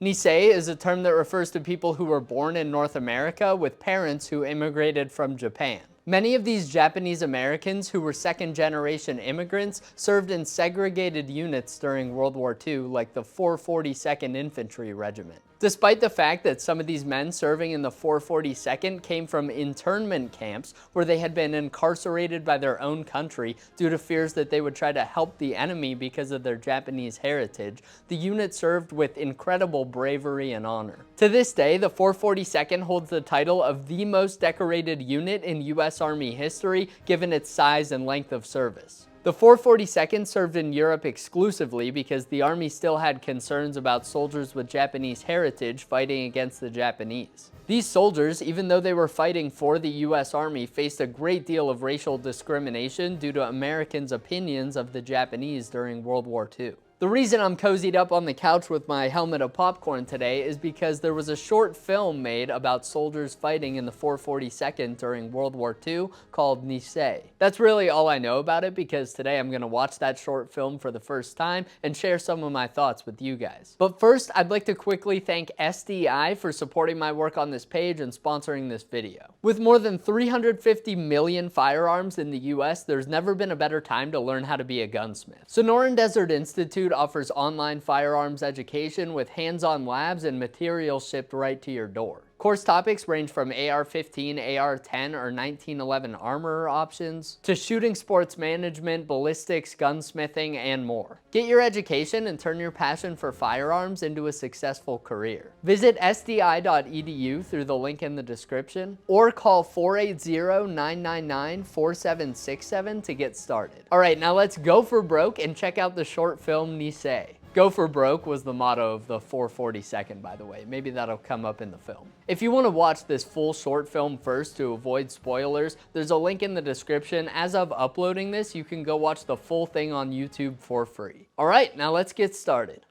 Nisei is a term that refers to people who were born in North America with parents who immigrated from Japan. Many of these Japanese Americans who were second-generation immigrants served in segregated units during World War II, like the 442nd Infantry Regiment. Despite the fact that some of these men serving in the 442nd came from internment camps where they had been incarcerated by their own country due to fears that they would try to help the enemy because of their Japanese heritage, the unit served with incredible bravery and honor. To this day, the 442nd holds the title of the most decorated unit in U.S. Army history, given its size and length of service. The 442nd served in Europe exclusively because the Army still had concerns about soldiers with Japanese heritage fighting against the Japanese. These soldiers, even though they were fighting for the U.S. Army, faced a great deal of racial discrimination due to Americans' opinions of the Japanese during World War II. The reason I'm cozied up on the couch with my helmet of popcorn today is because there was a short film made about soldiers fighting in the 442nd during World War II called Nisei. That's really all I know about it because today I'm going to watch that short film for the first time and share some of my thoughts with you guys. But first, I'd like to quickly thank SDI for supporting my work on this page and sponsoring this video. With more than 350 million firearms in the US, there's never been a better time to learn how to be a gunsmith. Sonoran Desert Institute offers online firearms education with hands-on labs and materials shipped right to your door. Course topics range from AR-15, AR-10, or 1911 armor options, to shooting sports management, ballistics, gunsmithing, and more. Get your education and turn your passion for firearms into a successful career. Visit sdi.edu through the link in the description, or call 480-999-4767 to get started. Alright, now let's go for broke and check out the short film Nisei. Go for broke was the motto of the 442nd, by the way. Maybe that'll come up in the film. If you want to watch this full short film first to avoid spoilers, there's a link in the description. As of uploading this, you can go watch the full thing on YouTube for free. All right, now let's get started.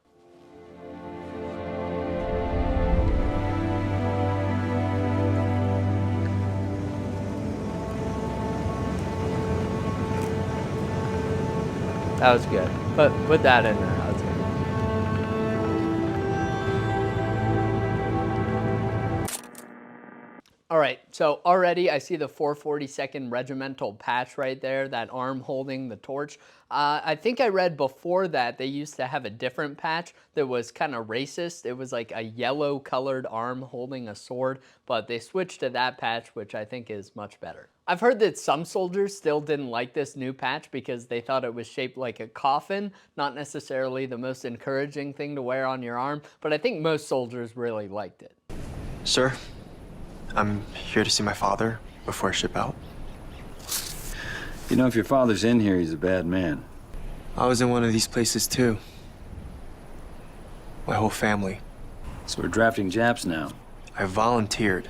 That was good. Put that in there, Hudson. All right, so already I see the 442nd Regimental patch right there, that arm holding the torch. I think I read before that they used to have a different patch that was kind of racist. It was like a yellow colored arm holding a sword, but they switched to that patch, which I think is much better. I've heard that some soldiers still didn't like this new patch because they thought it was shaped like a coffin, not necessarily the most encouraging thing to wear on your arm, but I think most soldiers really liked it. Sir, I'm here to see my father before I ship out. You know, if your father's in here, he's a bad man. I was in one of these places too. My whole family. So we're drafting Japs now. I volunteered.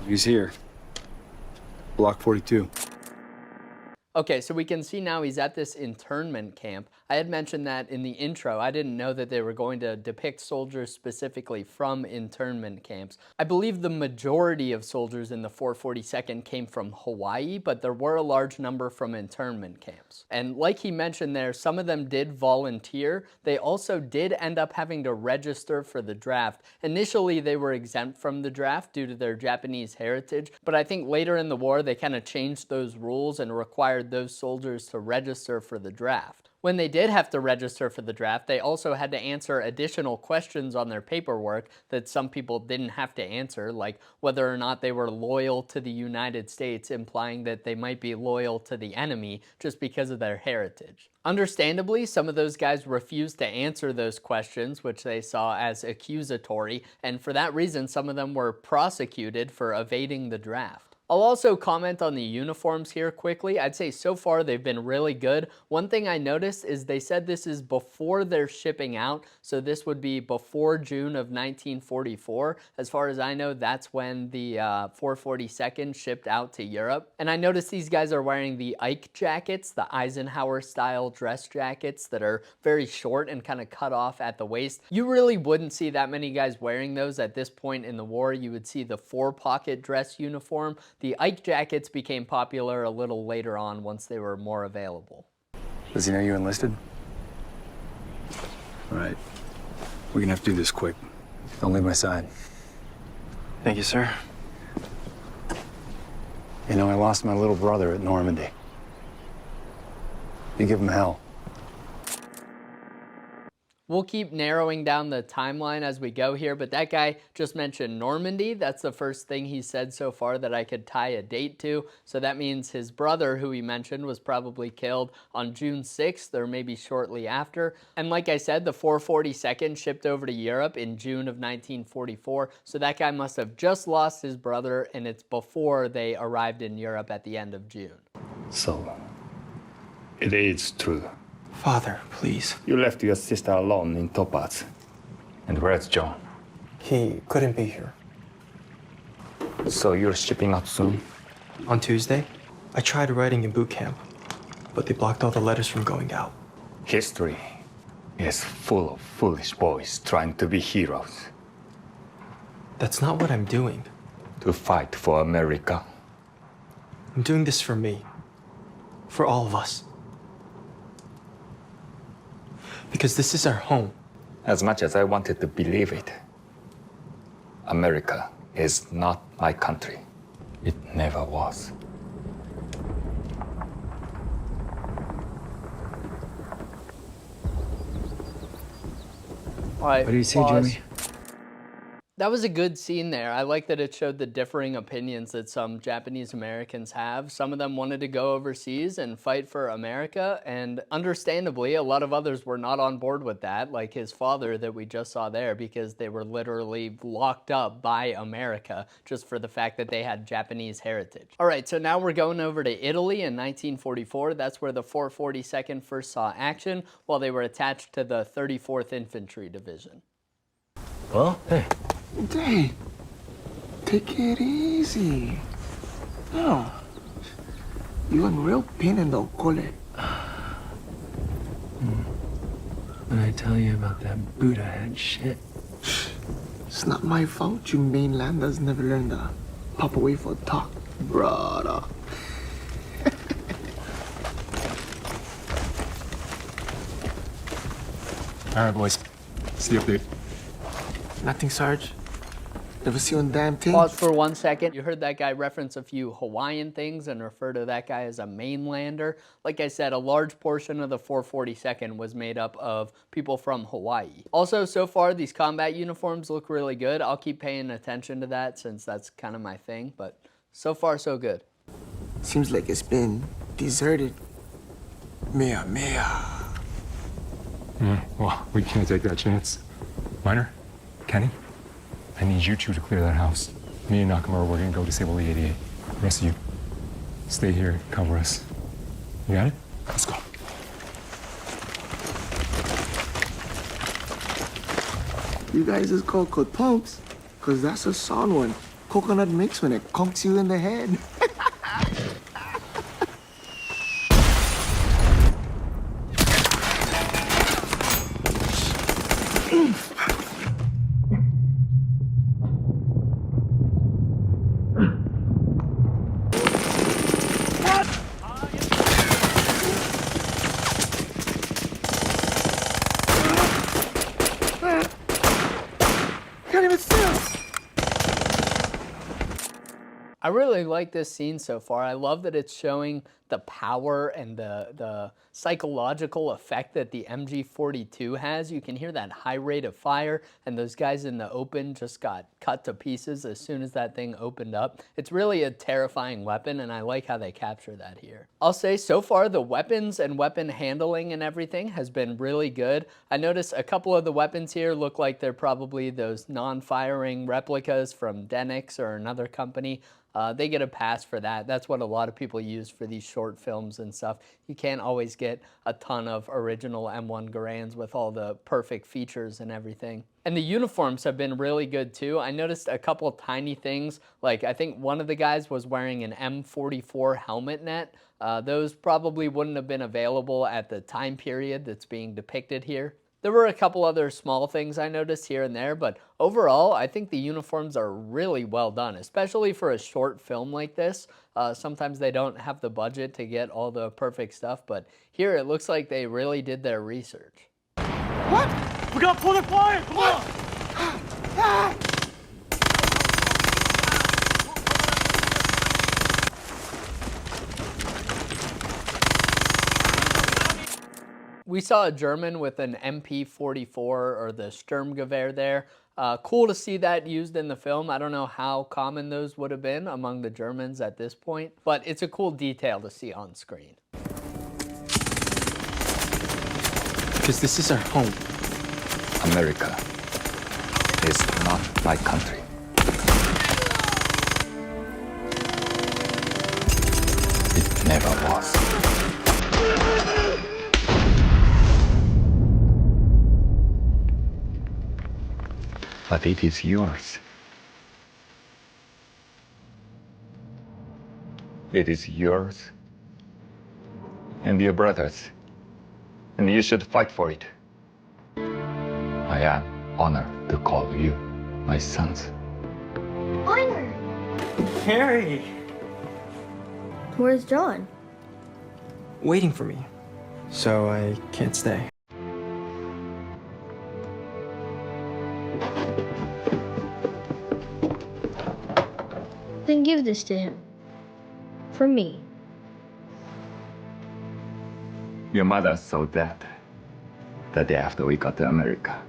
He's here. Block 42. Okay, so we can see now he's at this internment camp. I had mentioned that in the intro. I didn't know that they were going to depict soldiers specifically from internment camps. I believe the majority of soldiers in the 442nd came from Hawaii, but there were a large number from internment camps. And like he mentioned there, some of them did volunteer. They also did end up having to register for the draft. Initially, they were exempt from the draft due to their Japanese heritage, but I think later in the war, they kind of changed those rules and required those soldiers to register for the draft. When they did have to register for the draft, they also had to answer additional questions on their paperwork that some people didn't have to answer, like whether or not they were loyal to the United States, implying that they might be loyal to the enemy just because of their heritage. Understandably, some of those guys refused to answer those questions, which they saw as accusatory, and for that reason, some of them were prosecuted for evading the draft. I'll also comment on the uniforms here quickly. I'd say so far they've been really good. One thing I noticed is they said this is before they're shipping out, so this would be before June of 1944. As far as I know, that's when the 442nd shipped out to Europe. And I noticed these guys are wearing the Ike jackets, the Eisenhower-style dress jackets that are very short and kind of cut off at the waist. You really wouldn't see that many guys wearing those at this point in the war. You would see the four-pocket dress uniform. The Ike jackets became popular a little later on once they were more available. Does he know you enlisted? Right. We're gonna have to do this quick. Don't leave my side. Thank you, sir. You know, I lost my little brother at Normandy. You give him hell. We'll keep narrowing down the timeline as we go here, but that guy just mentioned Normandy. That's the first thing he said so far that I could tie a date to. So that means his brother, who he mentioned, was probably killed on June 6th or maybe shortly after. And like I said, the 442nd shipped over to Europe in June of 1944. So that guy must have just lost his brother, and it's before they arrived in Europe at the end of June. So, it is true. Father, please. You left your sister alone in Topaz. And where's John? He couldn't be here. So you're shipping out soon? On Tuesday, I tried writing in boot camp, but they blocked all the letters from going out. History is full of foolish boys trying to be heroes. That's not what I'm doing. To fight for America. I'm doing this for me. For all of us. Because this is our home. As much as I wanted to believe it, America is not my country. It never was. All right, What do you see, pause. Jimmy? That was a good scene there. I like that it showed the differing opinions that some Japanese Americans have. Some of them wanted to go overseas and fight for America, and understandably, a lot of others were not on board with that, like his father that we just saw there, because they were literally locked up by America just for the fact that they had Japanese heritage. All right, so now we're going over to Italy in 1944. That's where the 442nd first saw action while they were attached to the 34th Infantry Division. Well, hey. Hey, take it easy. No. You in real pain in the cole. When I tell you about that Buddha head shit. It's not my fault you mainlanders never learned the proper way for talk, brother. All right, boys. See you update. Nothing, Sarge. Never see one damn thing. Pause for 1 second. You heard that guy reference a few Hawaiian things and refer to that guy as a mainlander. Like I said, a large portion of the 442nd was made up of people from Hawaii. Also, so far, these combat uniforms look really good. I'll keep paying attention to that since that's kind of my thing, but so far, so good. Seems like it's been deserted. Mea. Well, we can't take that chance. Miner, Kenny, I need you two to clear that house. Me and Nakamura, we're gonna go disable the 88. The rest of you, stay here and cover us. You got it? Let's go. You guys is called kotumps, cause that's a sound one. Coconut mix when it conks you in the head. Can't even see him. I really like this scene so far. I love that it's showing the power and the psychological effect that the MG42 has. You can hear that high rate of fire, and those guys in the open just got cut to pieces as soon as that thing opened up. It's really a terrifying weapon, and I like how they capture that here. I'll say so far the weapons and weapon handling and everything has been really good. I noticed a couple of the weapons here look like they're probably those non-firing replicas from Denix or another company. They get a pass for that. That's what a lot of people use for these short films and stuff. You can't always get a ton of original M1 Garands with all the perfect features and everything. And the uniforms have been really good too. I noticed a couple tiny things, like I think one of the guys was wearing an M44 helmet net. Those probably wouldn't have been available at the time period that's being depicted here. There were a couple other small things I noticed here and there, but overall, I think the uniforms are really well done, especially for a short film like this. Sometimes they don't have the budget to get all the perfect stuff, but here it looks like they really did their research. What? We saw a German with an MP44 or the Sturmgewehr there. Cool to see that used in the film. I don't know how common those would have been among the Germans at this point, but it's a cool detail to see on screen. Because this is our home. America is not my country. It never was. But it is yours. It is yours and your brother's, and you should fight for it. I am honored to call you my sons. Minor! Harry! Where's John? Waiting for me. So I can't stay. Then give this to him. From me. Your mother saw that the day after we got to America.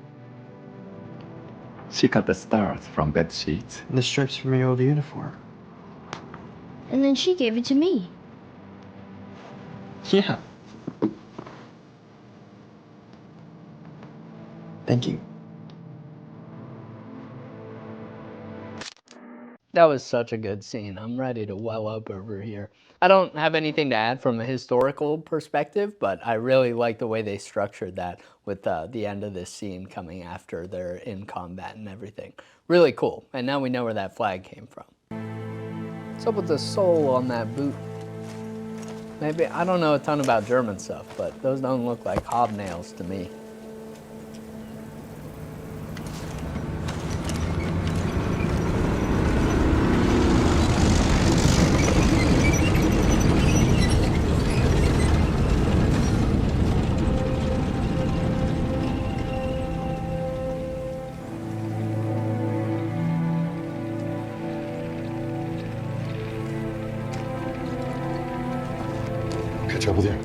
She cut the stars from bed sheets. And the stripes from your old uniform. And then she gave it to me. Yeah. Thank you. That was such a good scene. I'm ready to well up over here. I don't have anything to add from a historical perspective, but I really like the way they structured that with the end of this scene coming after they're in combat and everything. Really cool. And now we know where that flag came from. What's up with the sole on that boot? Maybe, I don't know a ton about German stuff, but those don't look like hobnails to me. Catch up with you.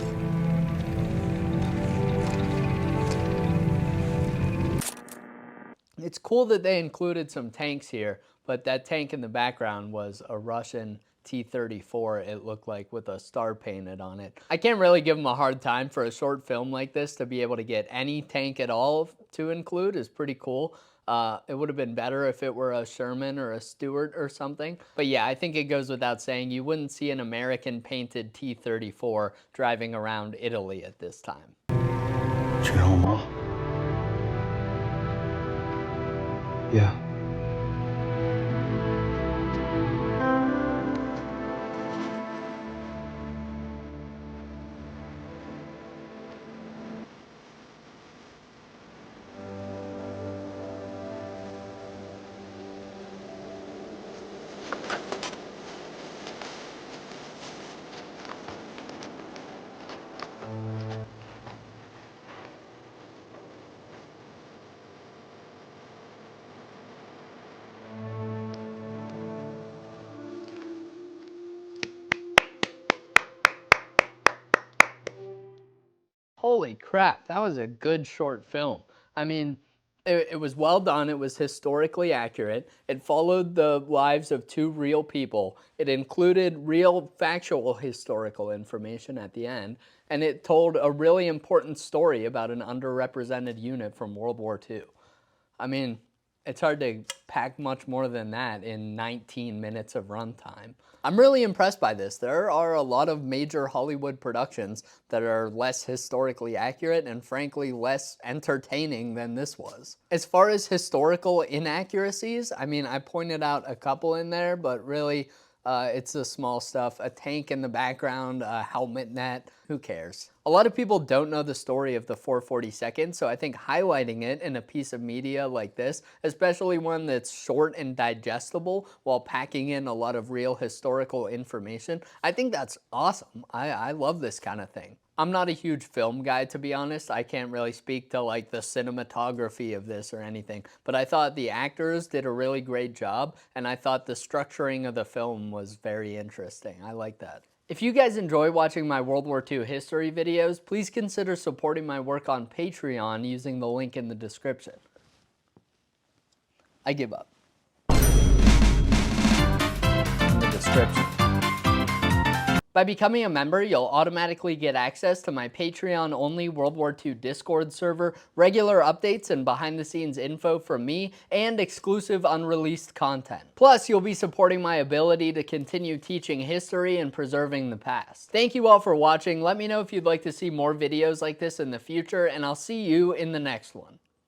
It's cool that they included some tanks here, but that tank in the background was a Russian T-34, it looked like, with a star painted on it. I can't really give them a hard time for a short film like this. To be able to get any tank at all to include is pretty cool. It would have been better if it were a Sherman or a Stuart or something. But yeah, I think it goes without saying you wouldn't see an American painted T-34 driving around Italy at this time. Do you know them all? Yeah. Holy crap, that was a good short film. I mean, it was well done. It was historically accurate. It followed the lives of two real people. It included real factual historical information at the end. And it told a really important story about an underrepresented unit from World War II. I mean, it's hard to pack much more than that in 19 minutes of runtime. I'm really impressed by this. There are a lot of major Hollywood productions that are less historically accurate and frankly less entertaining than this was. As far as historical inaccuracies, I mean, I pointed out a couple in there, but really it's the small stuff. A tank in the background, a helmet net, who cares? A lot of people don't know the story of the 442nd, so I think highlighting it in a piece of media like this, especially one that's short and digestible while packing in a lot of real historical information, I think that's awesome. I love this kind of thing. I'm not a huge film guy, to be honest. I can't really speak to like the cinematography of this or anything, but I thought the actors did a really great job, and I thought the structuring of the film was very interesting. I like that. If you guys enjoy watching my World War II history videos, please consider supporting my work on Patreon using the link in the description. I give up. In the description. By becoming a member, you'll automatically get access to my Patreon-only World War II Discord server, regular updates and behind-the-scenes info from me, and exclusive unreleased content. Plus, you'll be supporting my ability to continue teaching history and preserving the past. Thank you all for watching. Let me know if you'd like to see more videos like this in the future, and I'll see you in the next one.